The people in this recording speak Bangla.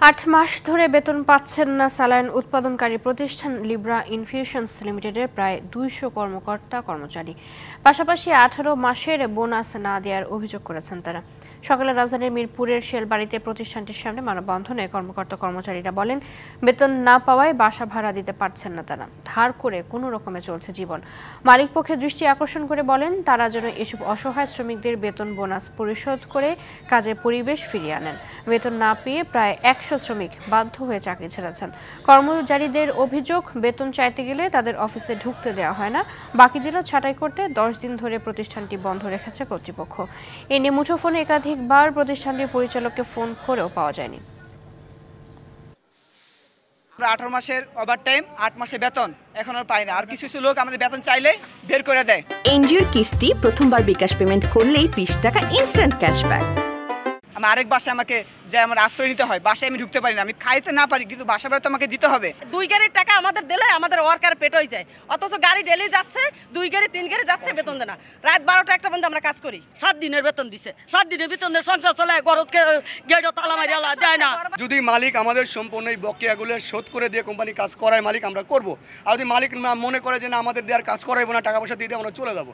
৮ মাস ধরে বেতন পাচ্ছেন না স্যালাইন উৎপাদনকারী প্রতিষ্ঠান লিব্রা ইনফিউশনস লিমিটেডের প্রায় ২০০ কর্মকর্তা-কর্মচারী। পাশাপাশি ১৮ মাসের বোনাস না দেওয়ার অভিযোগ করেছেন তারা। সকালে রাজধানীর মিরপুরের শেলবাড়িতে প্রতিষ্ঠানটির সামনে মানববন্ধনে কর্মকর্তা-কর্মচারীরা বলেন, বেতন না পাওয়ায় বাসা ভাড়া দিতে পারছেন না তারা। ধার করে কোনো রকমে চলছে জীবন। মালিকপক্ষের দৃষ্টি আকর্ষণ করে বলেন, তারা যেন এসব অসহায় শ্রমিকদের বেতন বোনাস পরিশোধ করে কাজের পরিবেশ ফিরিয়ে আনেন। বেতন না পেয়ে প্রায় ১০০ শ্রমিক বাধ্য হয়ে চাকরি ছেড়েছেন। কর্মচারীদের অভিযোগ, বেতন চাইতে গেলে তাদের অফিসে ঢুকতে দেওয়া হয় না। বাকি দিনও ছাঁটাই করতে ১০ দিন ধরে প্রতিষ্ঠানটি বন্ধ রেখেছে কর্তৃপক্ষ। এ নিয়ে মুঠোফোনে একাধিকবার প্রতিষ্ঠানটির পরিচালককে ফোন করেও পাওয়া যায়নি। 18 মাসের ওভারটাইম, 8 মাসের বেতন এখনো পাই না। আর কিছু কিছু লোক আমাদের বেতন চাইলে বের করে দেয়। এনজিওর কিস্তি প্রথমবার বিকাশ পেমেন্ট করলেই ২০ টাকা ইনস্ট্যান্ট ক্যাশব্যাক। আমি আরেক বাসায় আমাকে যে আমার আশ্রয় নিতে হয়, বাসায় আমি ঢুকতে পারি না, আমি খাইতে না পারি, কিন্তু বাসা ভাড়া তো আমাকে দিতে হবে। 2 গাড়ির টাকা আমাদের দিলে আমাদের ওয়ার্কার পেট হয়ে যায়, অথচ গাড়ি ডেলি যাচ্ছে, 2 গাড়ি 3 গাড়ি যাচ্ছে, বেতন দেয় না। রাত 12টা 1টা পর্যন্ত আমরা কাজ করি। 7 দিনের বেতন দিছে, 7 দিনের বেতন দিয়ে সংসার চলে, গরতকে গেড়ো তালা মারি আলা যায় না। যদি মালিক আমাদের সম্পূর্ণ এই বকেয়াগুলো শোধ করে দিয়ে কোম্পানি কাজ করায়, মালিক আমরা করব। আর যদি মালিক না মনে করে যে না আমাদের দেওয়ার কাজ করাইবো না, টাকা পয়সা দিয়ে আমরা চলে যাবো।